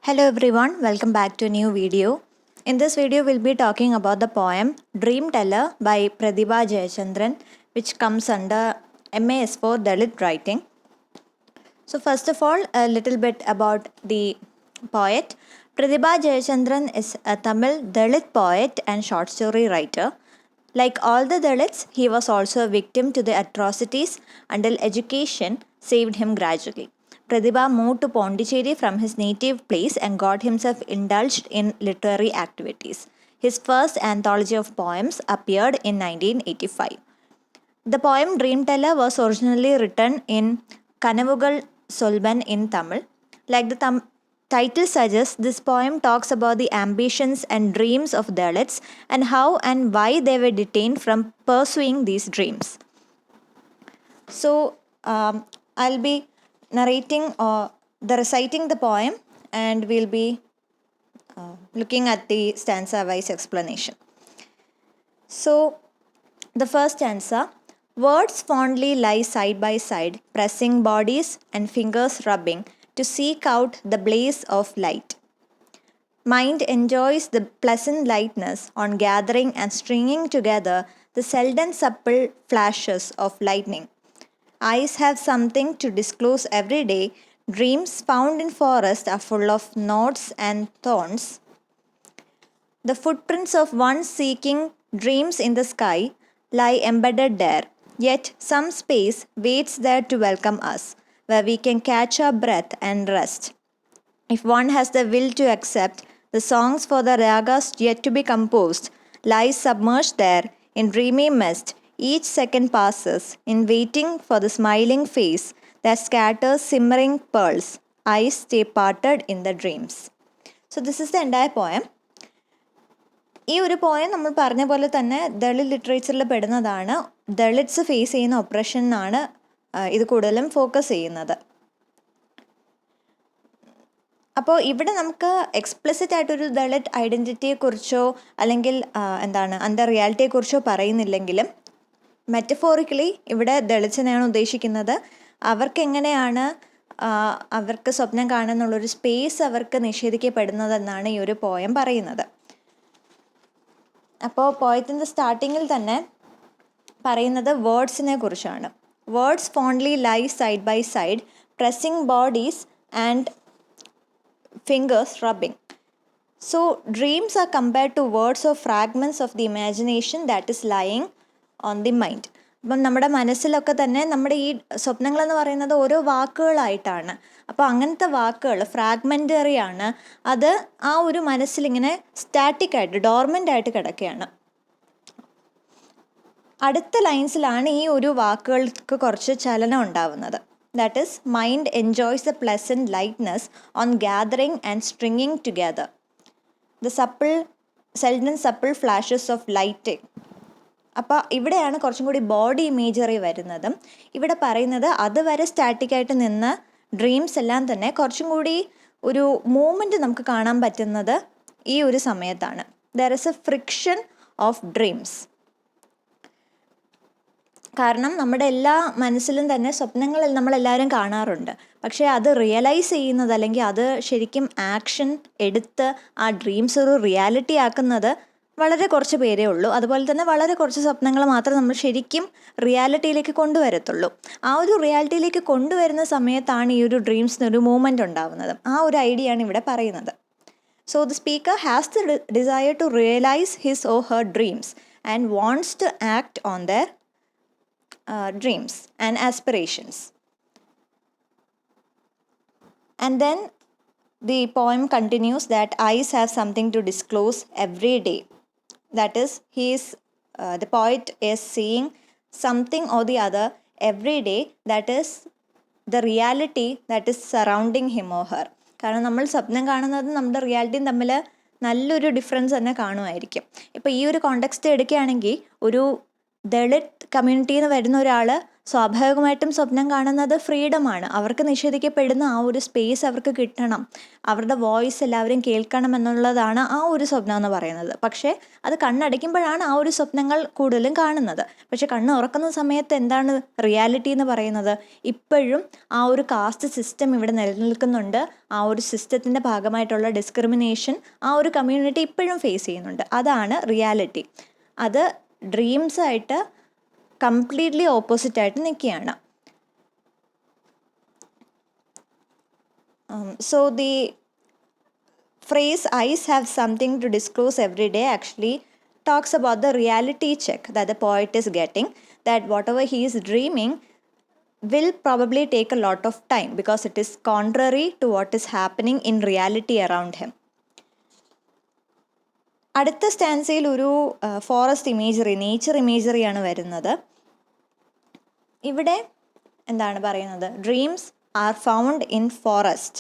Hello everyone, welcome back to a new video. In this video, we'll be talking about the poem Dream Teller by Pratibha Jayachandran, which comes under MAS for Dalit writing. So first of all, a little bit about the poet. Pratibha Jayachandran is a Tamil Dalit poet and short story writer. Like all the Dalits, he was also a victim to the atrocities until education saved him gradually. Pratibha moved to Pondicherry from his native place and got himself indulged in literary activities. His first anthology of poems appeared in 1985. The poem Dream Teller was originally written in Kanavugal Solban in Tamil. Like the title suggests, this poem talks about the ambitions and dreams of Dalits and how and why they were detained from pursuing these dreams. So, I'll be narrating reciting the poem, and we'll be looking at the stanza-wise explanation. So, the first stanza. Words fondly lie side by side, pressing bodies and fingers rubbing to seek out the blaze of light. Mind enjoys the pleasant lightness on gathering and stringing together the seldom supple flashes of lightning. Eyes have something to disclose every day. Dreams found in forest are full of knots and thorns. The footprints of one seeking dreams in the sky lie embedded there. Yet some space waits there to welcome us, where we can catch our breath and rest. If one has the will to accept, the songs for the ragas yet to be composed lie submerged there in dreamy mist. Each second passes in waiting for the smiling face that scatters simmering pearls. Eyes stay parted in the dreams. So this is the entire poem. ഈ ഒരു poem നമ്മൾ പറഞ്ഞ പോലെ തന്നെ Dalit ലിറ്ററേച്ചറിൽ പെടുന്നതാണ്. Dalits face ചെയ്യുന്ന ഒപ്രഷനാണ് ഇത് കൂടുതലും focus ചെയ്യുന്നത്. അപ്പോൾ ഇവിടെ നമുക്ക് എക്സ്പ്ലിസിറ്റ് ആയിട്ടൊരു ദളിത് ഐഡൻറ്റിറ്റിയെക്കുറിച്ചോ അല്ലെങ്കിൽ അന്തർ റിയാലിറ്റിയെക്കുറിച്ചോ പറയുന്നില്ലെങ്കിലും മെറ്റഫോറിക്കലി ഇവിടെ ദളിറ്റ്സിനെയാണ് ഉദ്ദേശിക്കുന്നത്. അവർക്കെങ്ങനെയാണ് അവർക്ക് സ്വപ്നം കാണുന്നുള്ളൊരു സ്പേസ് അവർക്ക് നിഷേധിക്കപ്പെടുന്നതെന്നാണ് ഈ ഒരു പോയം പറയുന്നത്. അപ്പോൾ പോയത്തിൻ്റെ സ്റ്റാർട്ടിങ്ങിൽ തന്നെ പറയുന്നത് വേർഡ്സിനെ കുറിച്ചാണ്. Words fondly lie side by side, pressing bodies and fingers rubbing. So dreams are compared to words of fragments of the imagination that is lying on the mind. അപ്പം നമ്മുടെ മനസ്സിലൊക്കെ തന്നെ നമ്മുടെ ഈ സ്വപ്നങ്ങളെന്ന് പറയുന്നത് ഓരോ വാക്കുകളായിട്ടാണ്. അപ്പോൾ അങ്ങനത്തെ വാക്കുകൾ ഫ്രാഗ്മെൻ്ററി ആണ്. അത് ആ ഒരു മനസ്സിലിങ്ങനെ സ്റ്റാറ്റിക്കായിട്ട് ഡോർമെൻ്റായിട്ട് കിടക്കുകയാണ്. അടുത്ത ലൈൻസിലാണ് ഈ ഒരു വാക്കുകൾക്ക് കുറച്ച് ചലനം ഉണ്ടാവുന്നത്. That is mind enjoys the pleasant lightness on gathering and stringing together the seldom supple flashes of lighting. അപ്പോൾ ഇവിടെയാണ് കുറച്ചും കൂടി ബോഡി ഇമേജറി വരുന്നതും. ഇവിടെ പറയുന്നത് അതുവരെ സ്റ്റാറ്റിക്കായിട്ട് നിന്ന ഡ്രീംസ് എല്ലാം തന്നെ കുറച്ചും കൂടി ഒരു മൂവ്മെൻറ്റ് നമുക്ക് കാണാൻ പറ്റുന്നത് ഈ ഒരു സമയത്താണ്. There is A friction of dreams. കാരണം നമ്മുടെ എല്ലാ മനസ്സിലും തന്നെ സ്വപ്നങ്ങളിൽ നമ്മളെല്ലാവരും കാണാറുണ്ട്. പക്ഷേ അത് റിയലൈസ് ചെയ്യുന്നത് അല്ലെങ്കിൽ അത് ശരിക്കും ആക്ഷൻ എടുത്ത് ആ ഡ്രീംസ് ഒരു റിയാലിറ്റി ആക്കുന്നത് വളരെ കുറച്ച് പേരേ ഉള്ളൂ. അതുപോലെ തന്നെ വളരെ കുറച്ച് സ്വപ്നങ്ങൾ മാത്രമേ നമ്മൾ ശരിക്കും റിയാലിറ്റിയിലേക്ക് കൊണ്ടുവരത്തുള്ളൂ. ആ ഒരു റിയാലിറ്റിയിലേക്ക് കൊണ്ടുവരുന്ന സമയത്താണ് ഈ ഒരു ഡ്രീംസിനൊരു മൂവ്മെൻറ്റ് ഉണ്ടാവുന്നത്. ആ ഒരു ഐഡിയ ആണ് ഇവിടെ പറയുന്നത്. So the speaker has the desire to realise his or her dreams and wants to act on their dreams and aspirations. And then the poem continues that eyes have something to disclose every day. That is, the poet is seeing something or the other every day, that is the reality that is surrounding him or her. കാരണം നമ്മൾ സ്വപ്നം കാണുന്നതും നമ്മുടെ റിയാലിറ്റിയും തമ്മിൽ നല്ലൊരു difference തന്നെ കാണുമായിരിക്കും. ഇപ്പോൾ ഈ ഒരു കോണ്ടെക്സ്റ്റ് എടുക്കുകയാണെങ്കിൽ ഒരു ദളിത് കമ്മ്യൂണിറ്റിയിൽ നിന്ന് വരുന്ന ഒരാൾ സ്വാഭാവികമായിട്ടും സ്വപ്നം കാണുന്നത് ഫ്രീഡമാണ്. അവർക്ക് നിഷേധിക്കപ്പെടുന്ന ആ ഒരു സ്പേസ് അവർക്ക് കിട്ടണം, അവരുടെ വോയിസ് എല്ലാവരും കേൾക്കണം എന്നുള്ളതാണ് ആ ഒരു സ്വപ്നം എന്ന് പറയുന്നത്. പക്ഷേ അത് കണ്ണടയ്ക്കുമ്പോഴാണ് ആ ഒരു സ്വപ്നങ്ങൾ കൂടുതലും കാണുന്നത്. പക്ഷെ കണ്ണ് ഉറക്കുന്ന സമയത്ത് എന്താണ് റിയാലിറ്റി എന്ന് പറയുന്നത്? ഇപ്പോഴും ആ ഒരു കാസ്റ്റ് സിസ്റ്റം ഇവിടെ നിലനിൽക്കുന്നുണ്ട്. ആ ഒരു സിസ്റ്റത്തിൻ്റെ ഭാഗമായിട്ടുള്ള ഡിസ്ക്രിമിനേഷൻ ആ ഒരു കമ്മ്യൂണിറ്റി ഇപ്പോഴും ഫേസ് ചെയ്യുന്നുണ്ട്. അതാണ് റിയാലിറ്റി. അത് ഡ്രീംസായിട്ട് കംപ്ലീറ്റ്ലി ഓപ്പോസിറ്റായിട്ട് നിൽക്കുകയാണ്. So the phrase eyes have something to disclose every day actually talks about the reality check that the poet is getting, that whatever he is dreaming will probably take a lot of time because it is contrary to what is happening in reality around him. അടുത്ത സ്റ്റാൻസയിൽ ഒരു forest imagery, nature ഇമേജറിയാണ് വരുന്നത്. ഇവിടെ എന്താണ് പറയുന്നത്? Dreams are found in forest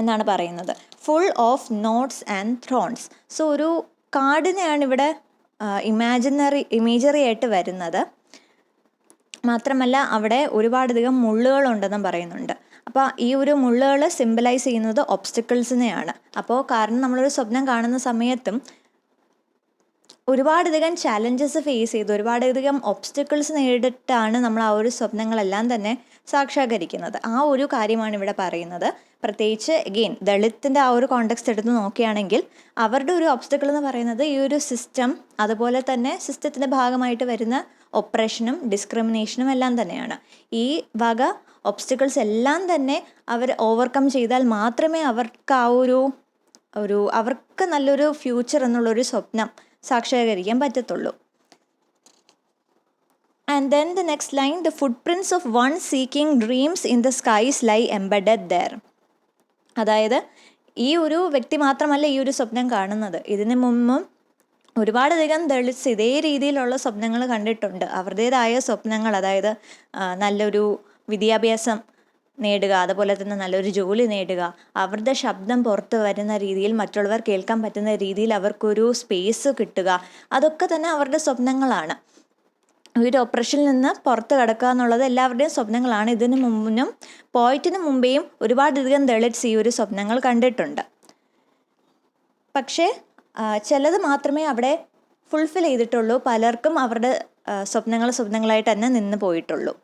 എന്നാണ് പറയുന്നത്, full of notes and Thrones. So ഒരു കാടിനെയാണ് ഇവിടെ ഇമേജറി ആയിട്ട് വരുന്നത്. മാത്രമല്ല അവിടെ ഒരുപാടധികം മുള്ളുകളുണ്ടെന്നും പറയുന്നുണ്ട്. അപ്പോൾ ഈ ഒരു മുള്ളുകൾ സിംബലൈസ് ചെയ്യുന്നത് ഒബ്സ്റ്റക്കിൾസിനെയാണ്. അപ്പോൾ കാരണം നമ്മളൊരു സ്വപ്നം കാണുന്ന സമയത്തും ഒരുപാടധികം ചാലഞ്ചസ് ഫേസ് ചെയ്ത് ഒരുപാടധികം ഒബ്സ്റ്റക്കിൾസ് നേരിട്ടിട്ടാണ് നമ്മൾ ആ ഒരു സ്വപ്നങ്ങളെല്ലാം തന്നെ സാക്ഷാത്കരിക്കുന്നത്. ആ ഒരു കാര്യമാണ് ഇവിടെ പറയുന്നത്. പ്രത്യേകിച്ച് എഗെയിൻ ദളിത്തിൻ്റെ ആ ഒരു കോണ്ടെക്സ്റ്റ് എടുത്ത് നോക്കുകയാണെങ്കിൽ അവരുടെ ഒരു ഒബ്സ്റ്റക്കിൾ എന്ന് പറയുന്നത് ഈ ഒരു സിസ്റ്റം, അതുപോലെ തന്നെ സിസ്റ്റത്തിൻ്റെ ഭാഗമായിട്ട് വരുന്ന ഒപ്രഷനും ഡിസ്ക്രിമിനേഷനും എല്ലാം തന്നെയാണ്. ഈ വക ഒബ്സ്റ്റക്കിൾസ് എല്ലാം തന്നെ അവർ ഓവർകം ചെയ്താൽ മാത്രമേ അവർക്ക് ആ ഒരു അവർക്ക് നല്ലൊരു ഫ്യൂച്ചർ എന്നുള്ളൊരു സ്വപ്നം സാക്ഷാത്കരിക്കാൻ പറ്റത്തുള്ളൂ. And then the next line, the footprints of one seeking dreams in the skies lie embedded there. അതായത് ഈ ഒരു വ്യക്തി മാത്രമല്ല ഈ ഒരു സ്വപ്നം കാണുന്നത്. ഇതിനു മുമ്പും ഒരുപാടധികം ദളിത്സ് ഇതേ രീതിയിലുള്ള സ്വപ്നങ്ങൾ കണ്ടിട്ടുണ്ട്. അവരുടേതായ സ്വപ്നങ്ങൾ, അതായത് നല്ലൊരു വിദ്യാഭ്യാസം നേടുക, അതുപോലെ തന്നെ നല്ലൊരു ജോലി നേടുക, അവരുടെ ശബ്ദം പുറത്ത് വരുന്ന രീതിയിൽ മറ്റുള്ളവർ കേൾക്കാൻ പറ്റുന്ന രീതിയിൽ അവർക്കൊരു സ്പേസ് കിട്ടുക, അതൊക്കെ തന്നെ അവരുടെ സ്വപ്നങ്ങളാണ്. ഒരു ഒപ്രഷനിൽ നിന്ന് പുറത്ത് കിടക്കുക എന്നുള്ളത് എല്ലാവരുടെയും സ്വപ്നങ്ങളാണ്. ഇതിനു മുമ്പിനും പോയിറ്റിന് മുമ്പേയും ഒരുപാടധികം ദളിത്സ് ഈ ഒരു സ്വപ്നങ്ങൾ കണ്ടിട്ടുണ്ട്. പക്ഷേ ചിലത് മാത്രമേ അവിടെ ഫുൾഫിൽ ചെയ്തിട്ടുള്ളൂ. പലർക്കും അവരുടെ സ്വപ്നങ്ങളായിട്ട് തന്നെ നിന്ന് പോയിട്ടുള്ളൂ.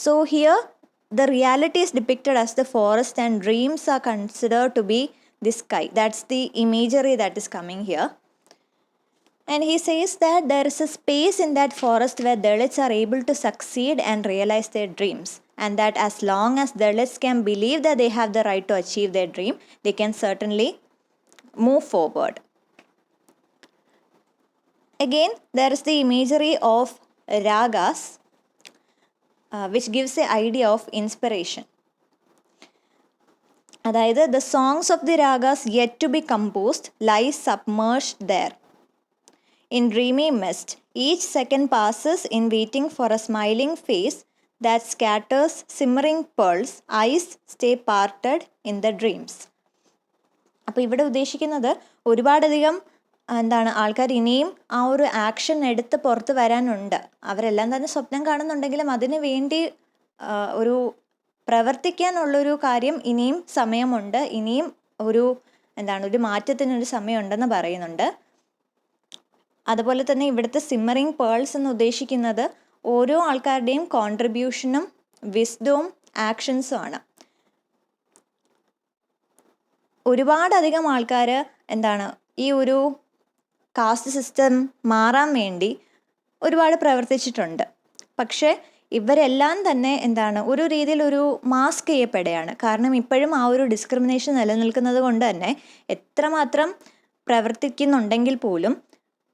So here the reality is depicted as the forest and dreams are considered to be the sky. That's the imagery that is coming here. And he says that there is a space in that forest where Dalits are able to succeed and realize their dreams. And that as long as Dalits can believe that they have the right to achieve their dream, they can certainly move forward. Again, there is the imagery of ragas, which gives the idea of inspiration. അതായത് the songs of the ragas yet to be composed lie submerged there. In dreamy mist, each second passes in waiting for a smiling face that scatters simmering pearls. Eyes stay parted in the dreams. അപ്പോൾ ഇവിടെ ഉദ്ദേശിക്കുന്നത് ഒരുപാടധികം ആൾക്കാർ ഇനിയും ആ ഒരു action എടുത്ത് പുറത്ത് വരാനുണ്ട്. അവരെല്ലാം തന്നെ സ്വപ്നം കാണുന്നുണ്ടെങ്കിലും അതിന് വേണ്ടി ഒരു പ്രവർത്തിക്കാനുള്ളൊരു കാര്യം ഇനിയും സമയമുണ്ട്. ഇനിയും ഒരു മാറ്റത്തിനൊരു സമയമുണ്ടെന്ന് പറയുന്നുണ്ട്. അതുപോലെ തന്നെ ഇവിടുത്തെ സിമ്മറിങ് പേൾസ് എന്ന് ഉദ്ദേശിക്കുന്നത് ഓരോ ആൾക്കാരുടെയും കോൺട്രിബ്യൂഷനും വിസ്ഡവും ആക്ഷൻസും ആണ്. ഒരുപാടധികം ആൾക്കാർ ഈ ഒരു കാസ്റ്റ് സിസ്റ്റം മാറാൻ വേണ്ടി ഒരുപാട് പ്രവർത്തിച്ചിട്ടുണ്ട്. പക്ഷേ ഇവരെല്ലാം തന്നെ ഒരു രീതിയിൽ ഒരു മാസ്ക് ചെയ്യപ്പെടുകയാണ്. കാരണം ഇപ്പോഴും ആ ഒരു ഡിസ്ക്രിമിനേഷൻ നിലനിൽക്കുന്നത് കൊണ്ട് തന്നെ എത്രമാത്രം പ്രവർത്തിക്കുന്നുണ്ടെങ്കിൽ പോലും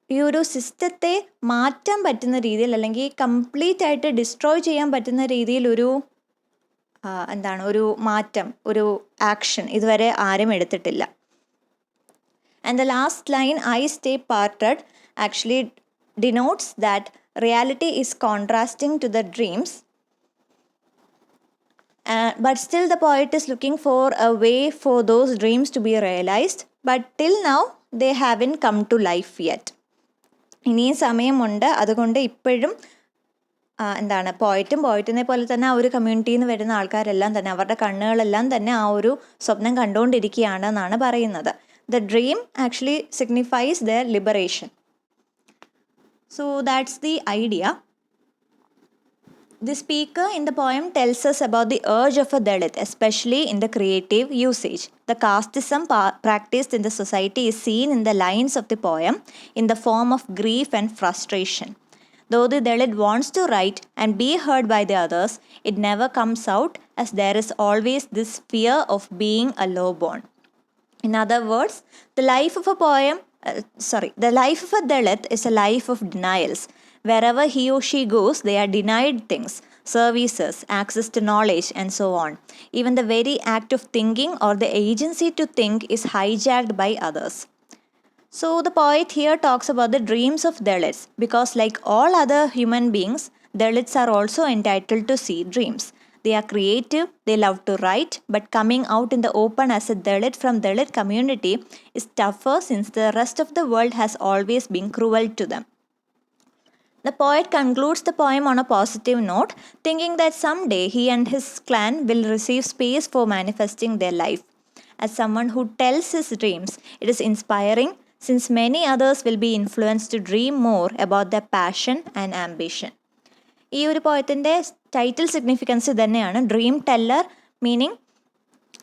ഈ ഒരു സിസ്റ്റത്തെ മാറ്റാൻ പറ്റുന്ന രീതിയിൽ, അല്ലെങ്കിൽ കംപ്ലീറ്റ് ആയിട്ട് ഡിസ്ട്രോയ് ചെയ്യാൻ പറ്റുന്ന രീതിയിൽ ഒരു മാറ്റം, ഒരു ആക്ഷൻ ഇതുവരെ ആരും എടുത്തിട്ടില്ല. And the last line, I stay parted, actually denotes that reality is contrasting to the dreams. But still the poet is looking for a way for those dreams to be realized. But till now, they haven't come to life yet. ഇനിയും സമയമുണ്ട്, അതുകൊണ്ട് ഇപ്പോഴും എന്താണ് പോയിറ്റിനെ പോലെ തന്നെ ആ ഒരു കമ്മ്യൂണിറ്റിയിൽ നിന്ന് വരുന്ന ആൾക്കാരെല്ലാം തന്നെ അവരുടെ കണ്ണുകളെല്ലാം തന്നെ ആ ഒരു സ്വപ്നം കണ്ടുകൊണ്ടിരിക്കുകയാണ് എന്നാണ് പറയുന്നത്. The dream actually signifies their liberation. So that's the idea. The speaker in the poem tells us about the urge of a Dalit, especially in the creative usage. The casteism practiced in the society is seen in the lines of the poem in the form of grief and frustration. Though the Dalit wants to write and be heard by the others, it never comes out, as there is always this fear of being a lowborn. In other words, the life of a Dalit is a life of denials. Wherever he or she goes, they are denied things, services, access to knowledge, and so on. Even the very act of thinking or the agency to think is hijacked by others. So the poet here talks about the dreams of Dalits, because like all other human beings, Dalits are also entitled to see dreams. They are creative, they love to write, but coming out in the open as a Dalit from Dalit community is tougher, since the rest of the world has always been cruel to them. The poet concludes the poem on a positive note, thinking that someday he and his clan will receive space for manifesting their life. As someone who tells his dreams, it is inspiring, since many others will be influenced to dream more about their passion and ambition. ഈ ഒരു പോയത്തിൻ്റെ title significance തന്നെയാണ് dream teller, meaning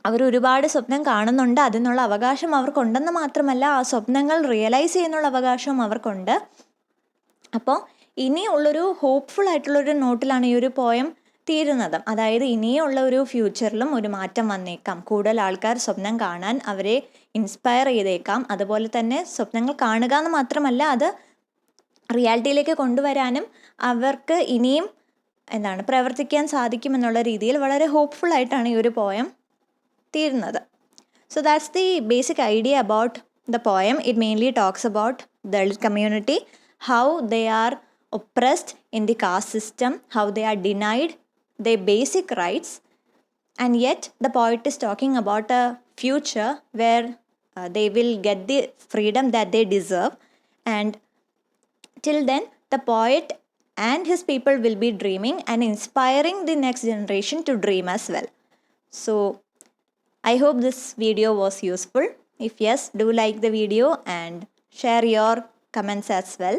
അവർ ഒരുപാട് സ്വപ്നം കാണുന്നുണ്ട്, അതിനുള്ള അവകാശം അവർക്കുണ്ടെന്ന് മാത്രമല്ല ആ സ്വപ്നങ്ങൾ റിയലൈസ് ചെയ്യുന്നുള്ള അവകാശവും അവർക്കുണ്ട്. അപ്പോൾ ഇനിയുള്ളൊരു ഹോപ്പ്ഫുൾ ആയിട്ടുള്ളൊരു നോട്ടിലാണ് ഈ ഒരു പോയം തീരുന്നത്. അതായത് ഇനിയുള്ള ഒരു ഫ്യൂച്ചറിലും ഒരു മാറ്റം വന്നേക്കാം, കൂടുതൽ ആൾക്കാർ സ്വപ്നം കാണാൻ അവരെ ഇൻസ്പയർ ചെയ്തേക്കാം. അതുപോലെ തന്നെ സ്വപ്നങ്ങൾ കാണുക എന്ന് മാത്രമല്ല അത് റിയാലിറ്റിയിലേക്ക് കൊണ്ടുവരാനും അവർക്ക് ഇനിയും പ്രവർത്തിക്കാൻ സാധിക്കുമെന്നുള്ള രീതിയിൽ വളരെ ഹോപ്പ്ഫുൾ ആയിട്ടാണ് ഈ ഒരു പോയം തീരുന്നത്. So that's the basic idea about the poem. It mainly talks about Dalit community, how they are oppressed in the caste system, how they are denied their basic rights, and yet the poet is talking about a future where they will get the freedom that they deserve, and till then the poet and his people will be dreaming and inspiring the next generation to dream as well. So I hope this video was useful. If yes, do like the video and share your comments as well.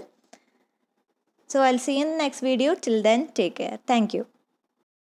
So I'll see you in the next video. Till then, take care. Thank you.